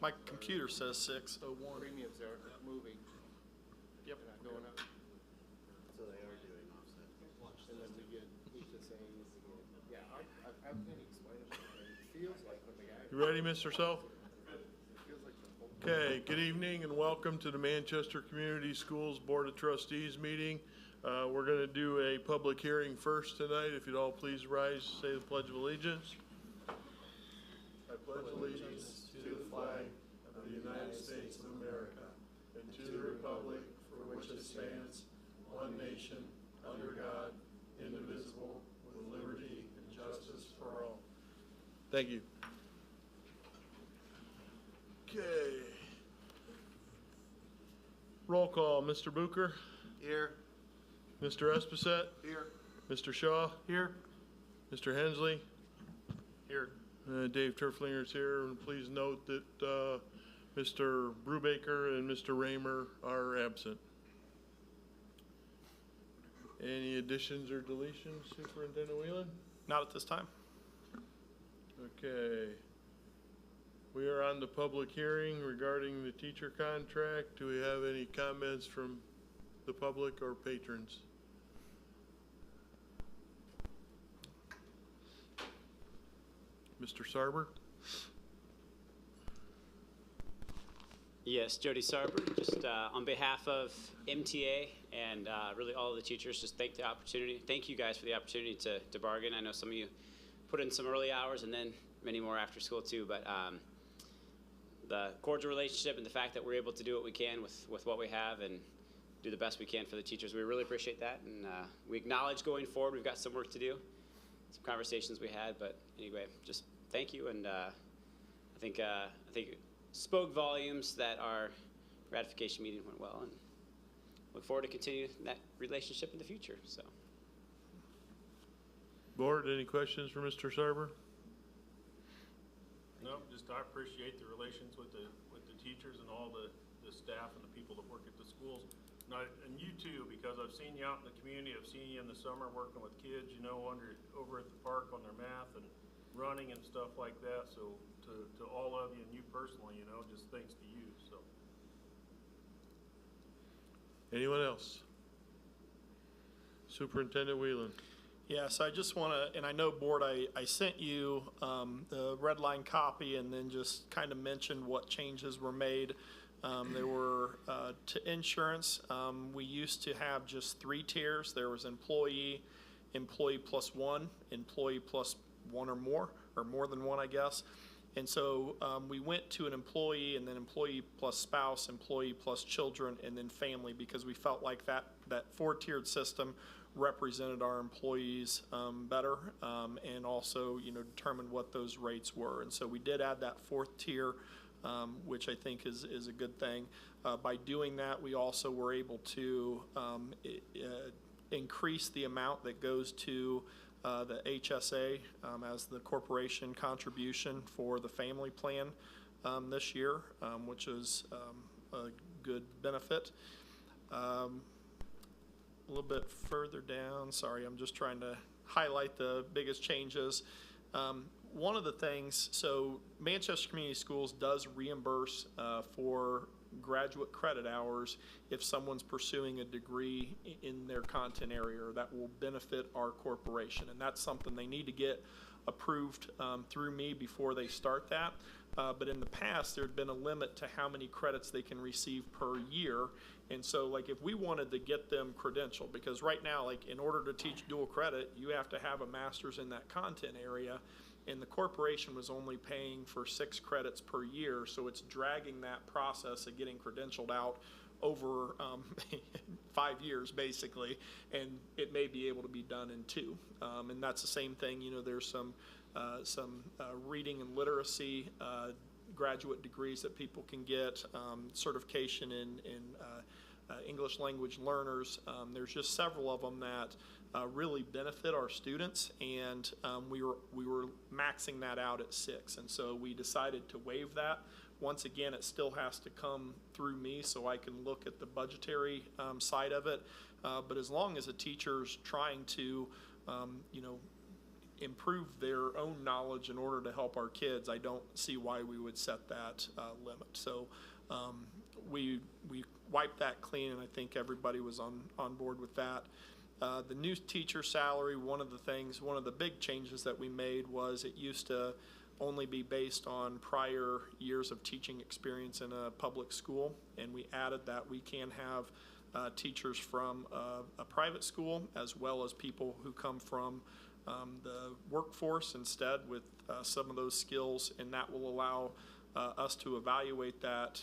My computer says 6:01. Premiums are moving. Yep. They're not going up. So they are doing offset. And then we get HSAs. Yeah, I can't explain it. It feels like when the guy. You ready, Mr. Self? It feels like the whole. Okay, good evening and welcome to the Manchester Community Schools Board of Trustees meeting. We're going to do a public hearing first tonight. If you'd all please rise, say the Pledge of Allegiance. I pledge allegiance to the flag of the United States of America and to the republic for which it stands, one nation, under God, indivisible, with liberty and justice for all. Thank you. Okay. Roll call, Mr. Bucher, Here. Mr. Esposette, Here. Mr. Shaw, Here. Mr. Hensley, Here. Dave Turflinger's here, and please note that Mr. Brubaker and Mr. Raymer are absent. Any additions or deletions, Superintendent Whelan? Not at this time. Okay. We are on the public hearing regarding the teacher contract. Do we have any comments from the public or patrons? Mr. Sarber? Yes, Jody Sarber, just on behalf of MTA and really all of the teachers, just thank you guys for the opportunity to bargain. I know some of you put in some early hours and then many more after school too, but the cordial relationship and the fact that we're able to do what we can with what we have and do the best we can for the teachers, we really appreciate that, and we acknowledge going forward we've got some work to do, some conversations we had, but anyway, just thank you, and I think it spoke volumes that our ratification meeting went well, and look forward to continue that relationship in the future. So, Board, any questions for Mr. Sarber? No, just I appreciate the relations with the teachers and all the staff and the people that work at the schools. And you too, because I've seen you out in the community, I've seen you in the summer working with kids, you know, over at the park on their math and running and stuff like that. So to all of you and you personally, you know, just thanks to you. So. Anyone else? Superintendent Whelan. Yes, I just want to, and I know, Board, I sent you the red line copy and then just kind of mentioned what changes were made. There were to insurance. We used to have just 3 tiers. There was employee, employee plus 1, employee plus 1 or more than 1, I guess. And so we went to an employee and then employee plus spouse, employee plus children, and then family, because we felt like that 4-tiered system represented our employees better, and also, you know, determined what those rates were. And so we did add that 4th tier, which I think is a good thing. By doing that, we also were able to increase the amount that goes to the HSA as the corporation contribution for the family plan this year, which is a good benefit. A little bit further down, sorry, I'm just trying to highlight the biggest changes. One of the things, so Manchester Community Schools does reimburse for graduate credit hours if someone's pursuing a degree in their content area that will benefit our corporation, and that's something they need to get approved through me before they start that. But in the past, there had been a limit to how many credits they can receive per year. And so, like, if we wanted to get them credentialed, because right now, like, in order to teach dual credit, you have to have a master's in that content area, and the corporation was only paying for 6 credits per year, so it's dragging that process of getting credentialed out over 5 years, basically, and it may be able to be done in 2. And that's the same thing, you know, there's some reading and literacy graduate degrees that people can get, certification in English language learners. There's just several of them that really benefit our students, and we were maxing that out at 6, and so we decided to waive that. Once again, it still has to come through me so I can look at the budgetary side of it, but as long as a teacher's trying to you know, improve their own knowledge in order to help our kids, I don't see why we would set that limit. So we wiped that clean, and I think everybody was on board with that. The new teacher salary, one of the big changes that we made was it used to only be based on prior years of teaching experience in a public school, and we added that we can have teachers from a private school as well as people who come from the workforce instead with some of those skills, and that will allow us to evaluate that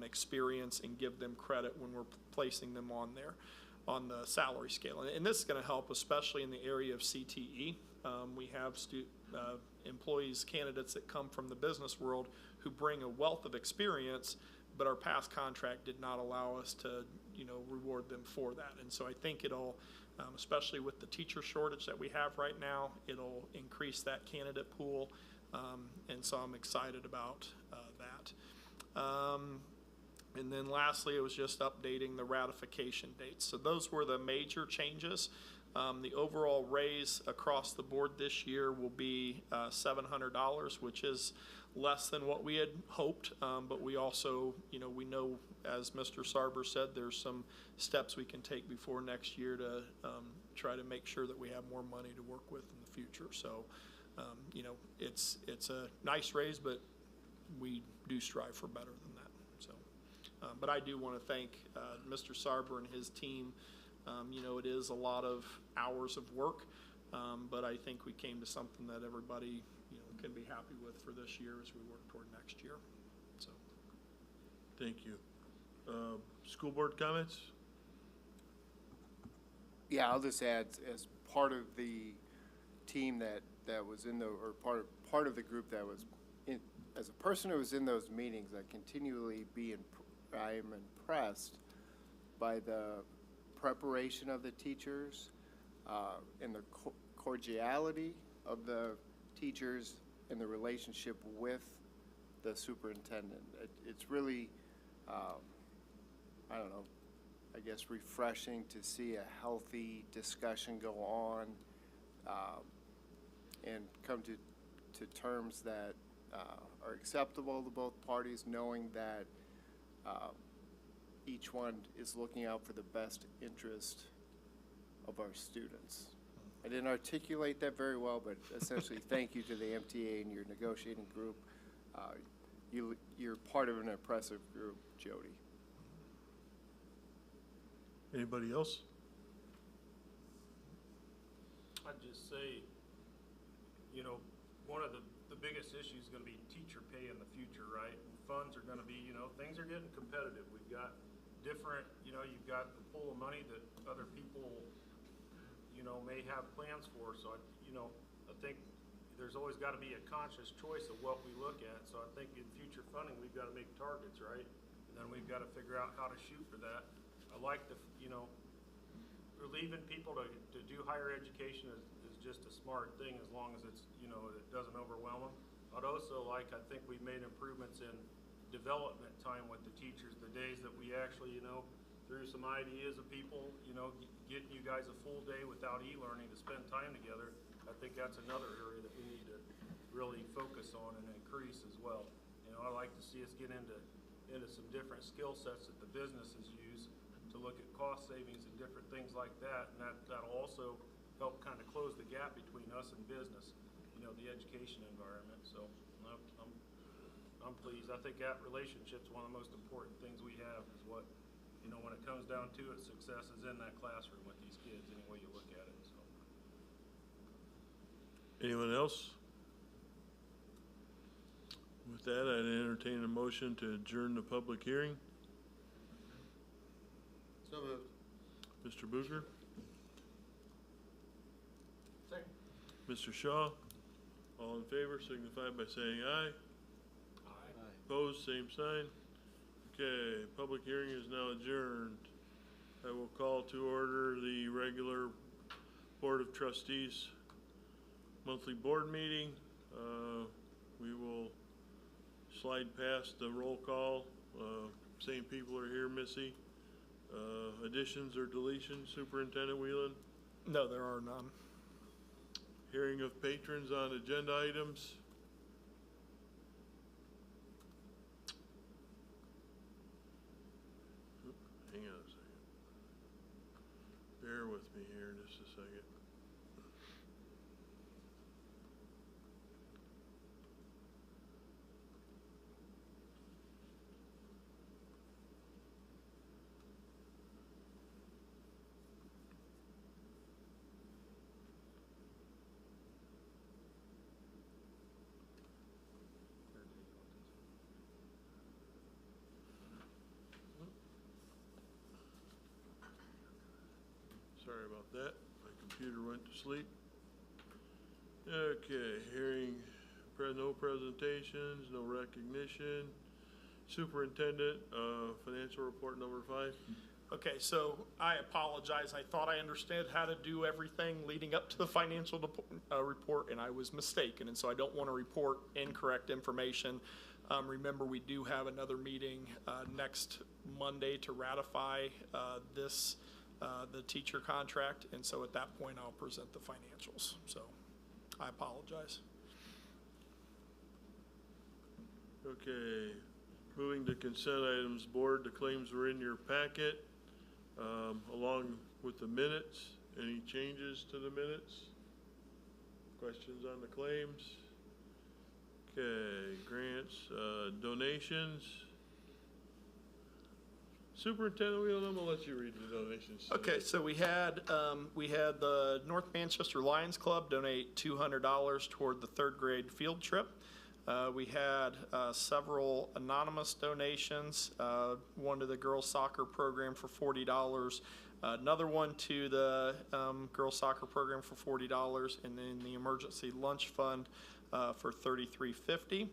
experience and give them credit when we're placing them on the salary scale. And this is going to help, especially in the area of CTE. We have employees, candidates that come from the business world who bring a wealth of experience, but our past contract did not allow us to, reward them for that. And so I think it'll, especially with the teacher shortage that we have right now, it'll increase that candidate pool. And so I'm excited about that. And then lastly, it was just updating the ratification dates. So those were the major changes. The overall raise across the board this year will be $700, which is less than what we had hoped. But we also, we know, as Mr. Sarber said, there's some steps we can take before next year to try to make sure that we have more money to work with in the future. So, it's a nice raise, but we do strive for better than that. So, but I do want to thank Mr. Sarber and his team. It is a lot of hours of work, but I think we came to something that everybody, can be happy with for this year as we work toward next year. So, Thank you. School board comments? Yeah, I'll just add, as part of the team that was in or part of the group that was in, as a person who was in those meetings, I am impressed by the preparation of the teachers and the cordiality of the teachers and the relationship with the superintendent. It's really, refreshing to see a healthy discussion go on and come to terms that are acceptable to both parties, knowing that each one is looking out for the best interest of our students. I didn't articulate that very well, but essentially, thank you to the MTA and your negotiating group. You're part of an impressive group, Jody. Anybody else? I'd just say, one of the biggest issues is going to be teacher pay in the future, right? And funds are going to be, things are getting competitive. We've got different, you've got the pool of money that other people, may have plans for. So, I think there's always got to be a conscious choice of what we look at. So I think in future funding, we've got to make targets, right? And then we've got to figure out how to shoot for that. I like the, relieving people to do higher education is just a smart thing as long as it's, it doesn't overwhelm them. I'd also I think we've made improvements in development time with the teachers, the days that we actually, through some ideas of people, getting you guys a full day without e-learning to spend time together. I think that's another area that we need to really focus on and increase as well. I like to see us get into some different skill sets that the businesses use to look at cost savings and different things like that, and that'll also help kind of close the gap between us and business, the education environment. So I'm pleased. I think that relationship's one of the most important things we have is what, when it comes down to it, success is in that classroom with these kids, any way you look at it. So. Anyone else? With that, I'd entertain a motion to adjourn the public hearing. So moved. Mr. Booker? Second. Mr. Shaw? All in favor signify by saying aye. Aye. Opposed, same sign. Okay, public hearing is now adjourned. I will call to order the regular Board of Trustees monthly board meeting. We will slide past the roll call. Same people are here, Missy. Additions or deletions, Superintendent Whelan? no, there are none. Hearing of patrons on agenda items. Hang on a second. Bear with me here just a second. Sorry about that. My computer went to sleep. Okay, hearing, no presentations, no recognition. Superintendent, financial report number 5. Okay, so I apologize. I thought I understood how to do everything leading up to the financial report, and I was mistaken, and so I don't want to report incorrect information. Remember, we do have another meeting next Monday to ratify the teacher contract, and so at that point, I'll present the financials. So I apologize. Okay, moving to consent items, board, the claims were in your packet, along with the minutes. Any changes to the minutes? Questions on the claims? Okay, grants, donations. Superintendent Wheeler, I'm gonna let you read the donations. Okay, so we had the North Manchester Lions Club donate $200 toward the 3rd grade field trip. We had several anonymous donations, one to the girls soccer program for $40, another one to the girls soccer program for $40, and then the emergency lunch fund for $33.50.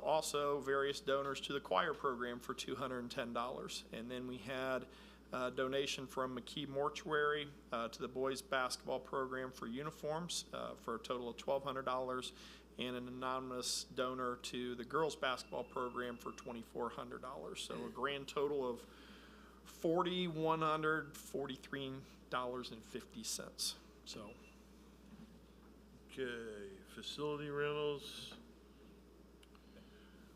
Also various donors to the choir program for $210. And then we had a donation from McKee Mortuary to the boys basketball program for uniforms for a total of $1,200, and an anonymous donor to the girls basketball program for $2,400. So a grand total of $4,143.50. So. Okay, facility rentals.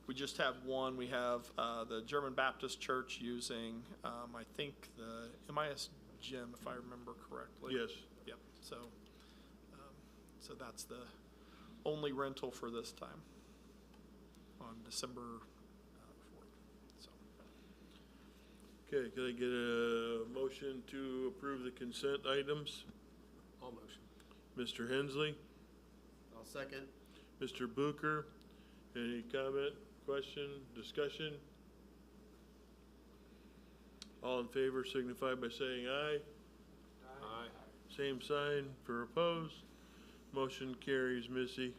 We just have one. We have the German Baptist Church using, I think, the MIS gym, if I remember correctly. Yes. Yep. So, so that's the only rental for this time on December 4th. So. Okay, can I get a motion to approve the consent items? All motion. Mr. Hensley, I'll second. Mr. Booker, any comment, question, discussion? All in favor signify by saying aye. Aye. Same sign for opposed. Motion carries, Missy.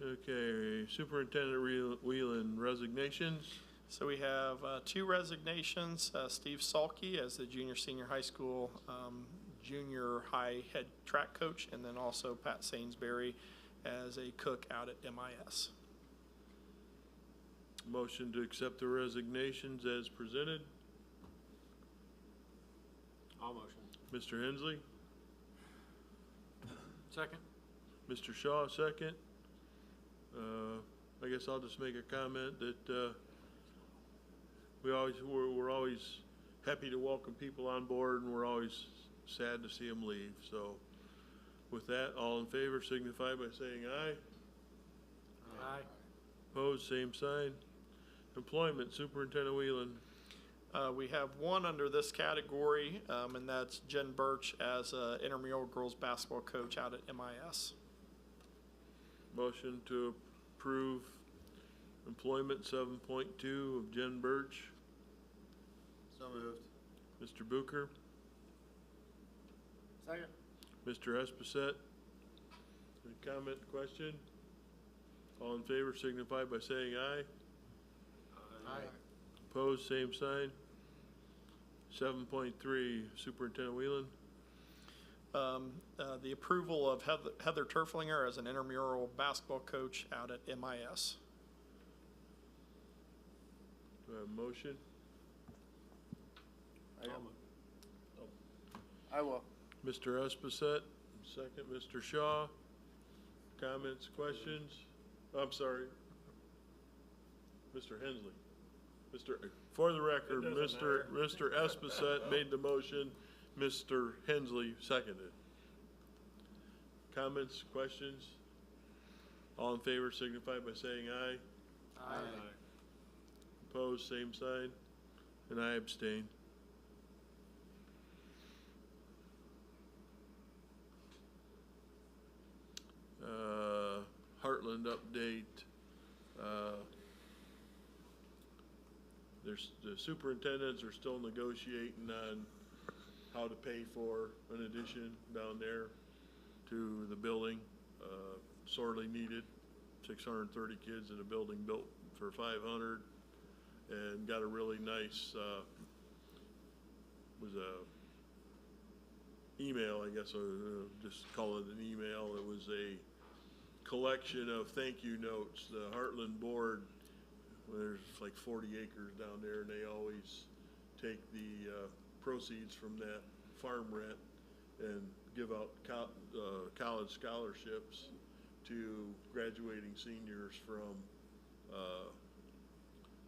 Okay, Superintendent Whelan, resignations. So we have 2 resignations, Steve Salke as the junior senior high school junior high head track coach, and then also Pat Sainsbury as a cook out at MIS. Motion to accept the resignations as presented. All motion. Mr. Hensley, Second. Mr. Shaw, second. I guess I'll just make a comment that we're always happy to welcome people on board, and we're always sad to see them leave. So with that, all in favor signify by saying aye. Aye. Opposed, same sign. Employment, Superintendent Whelan. We have one under this category, and that's Jen Birch as an intramural girls basketball coach out at MIS. Motion to approve employment 7.2 of Jen Birch. So moved. Mr. Booker, Second. Mr. Espacet. Any comment, question? All in favor signify by saying aye. Aye. Opposed, same sign. 7.3, Superintendent Whelan. The approval of Heather Turflinger as an intramural basketball coach out at MIS. Do I have a motion? I will. Mr. Esposito, second, Mr. Shaw. Comments, questions? I'm sorry. Mr. Hensley. For the record, It doesn't Mr. Esposito made the motion, Mr. Hensley seconded. Comments, questions? All in favor signify by saying aye. Aye. Opposed, same sign. And I abstain. Heartland update. The superintendents are still negotiating on how to pay for an addition down there to the building. Sorely needed. 630 kids in a building built for 500, and got a really nice, was a email, I guess, just call it an email. It was a collection of thank you notes. The Heartland board, there's like 40 acres down there, and they always take the proceeds from that farm rent and give out college scholarships to graduating seniors from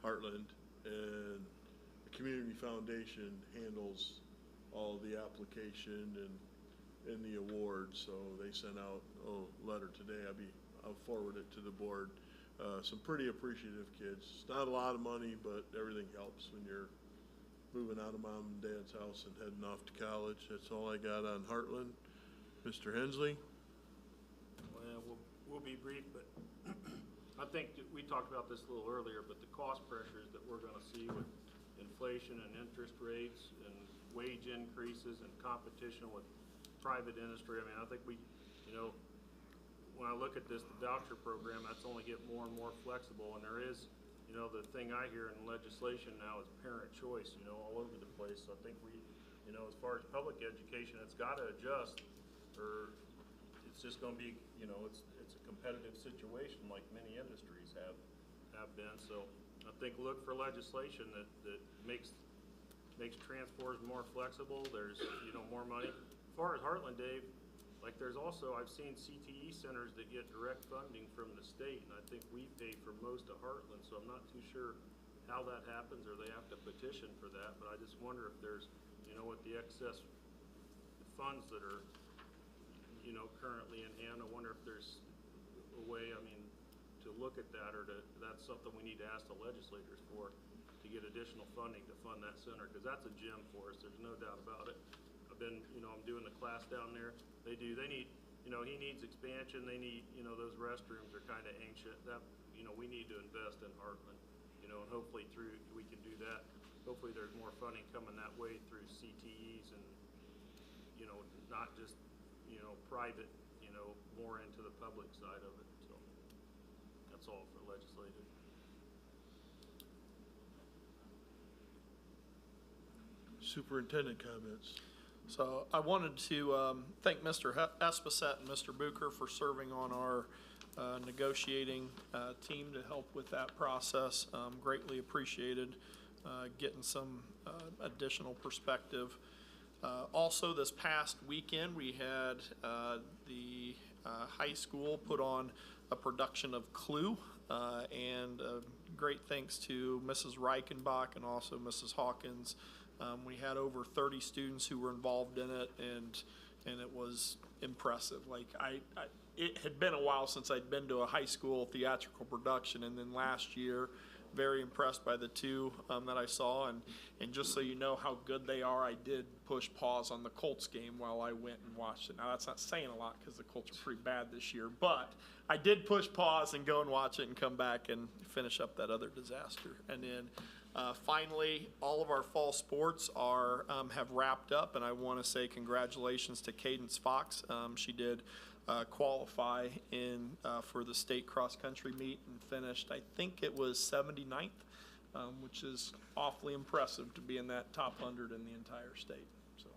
Heartland, and the Community Foundation handles all the application and the awards. So they sent out a letter today. I'll forward it to the board. Some pretty appreciative kids. It's not a lot of money, but everything helps when you're moving out of mom and dad's house and heading off to college. That's all I got on Heartland. Mr. Hensley? Well, we'll be brief, but I think that we talked about this a little earlier, but the cost pressures that we're gonna see with inflation and interest rates and wage increases and competition with private industry, I mean, I think we, you know, when I look at this, the voucher program, that's only getting more and more flexible, and there is, you know, the thing I hear in legislation now is parent choice, you know, all over the place. So I think we, you know, as far as public education, it's gotta adjust, or it's just gonna be, you know, it's a competitive situation like many industries have been. So I think look for legislation that makes transports more flexible. There's, you know, more money. As far as Heartland, Dave, like there's also, I've seen CTE centers that get direct funding from the state, and I think we pay for most of Heartland, so I'm not too sure how that happens, or they have to petition for that. But I just wonder if there's, you know, with the excess funds that are, you know, currently in hand, I wonder if there's a way, I mean, to look at that, or that's something we need to ask the legislators for, to get additional funding to fund that center, because that's a gem for us, there's no doubt about it. I've been, you know, I'm doing the class down there, they need, you know, he needs expansion, they need, you know, those restrooms are kind of ancient, that, you know, we need to invest in Heartland, you know, and hopefully we can do that. Hopefully there's more funding coming that way through CTEs and, you know, not just, you know, private, you know, more into the public side of it. So that's all for legislative. Superintendent comments. So I wanted to thank Mr. Esposito and Mr. Bucher for serving on our negotiating team to help with that process. Greatly appreciated getting some additional perspective. Also, this past weekend, we had the high school put on a production of Clue, and great thanks to Mrs. Reichenbach and also Mrs. Hawkins. We had over 30 students who were involved in it, and it was impressive. Like it had been a while since I'd been to a high school theatrical production, and then last year, very impressed by the two that I saw. And just so you know how good they are, I did push pause on the Colts game while I went and watched it. Now that's not saying a lot because the Colts are pretty bad this year, but I did push pause and go and watch it and come back and finish up that other disaster. And then finally, all of our fall sports have wrapped up, and I want to say congratulations to Cadence Fox. She did qualify for the state cross country meet and finished, I think it was 79th, which is awfully impressive to be in that top 100 in the entire state. So.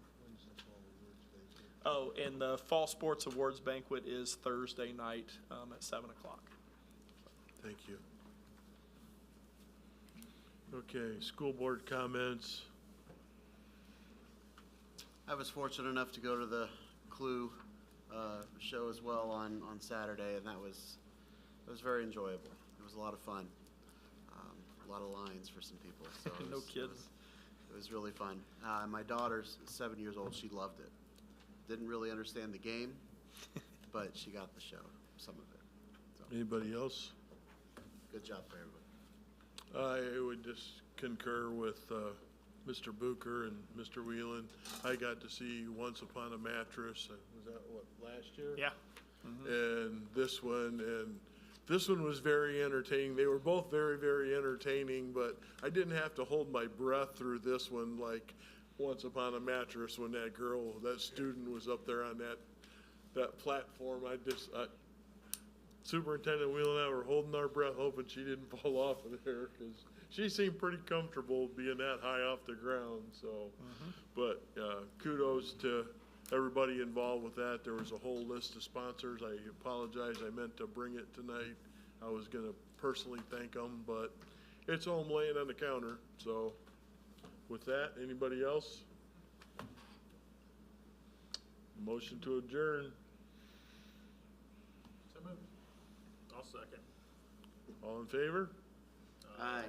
Oh, and the fall sports awards banquet is Thursday night at 7 o'clock. Thank you. Okay, school board comments. I was fortunate enough to go to the Clue show as well on Saturday, and it was very enjoyable. It was a lot of fun. A lot of lines for some people. So it No was- kidding. It was really fun. My daughter's 7 years old. She loved it. Didn't really understand the game, but she got the show, some of it. So Anybody else? good job for everybody. I would just concur with Mr. Booker and Mr. Whelan. I got to see Once Upon a Mattress, was that what, last year? Yeah. And this one was very entertaining. They were both very, very entertaining, but I didn't have to hold my breath through this one like Once Upon a Mattress when that student was up there on that platform. Superintendent Wheel and I were holding our breath, hoping she didn't fall off of there, because she seemed pretty comfortable being that high off the ground, so. But kudos to everybody involved with that. There was a whole list of sponsors. I apologize, I meant to bring it tonight. I was gonna personally thank them, but it's home laying on the counter, so. With that, anybody else? Motion to adjourn. I'll second. All in favor? Aye.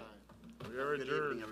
We Have are a good adjourned. evening,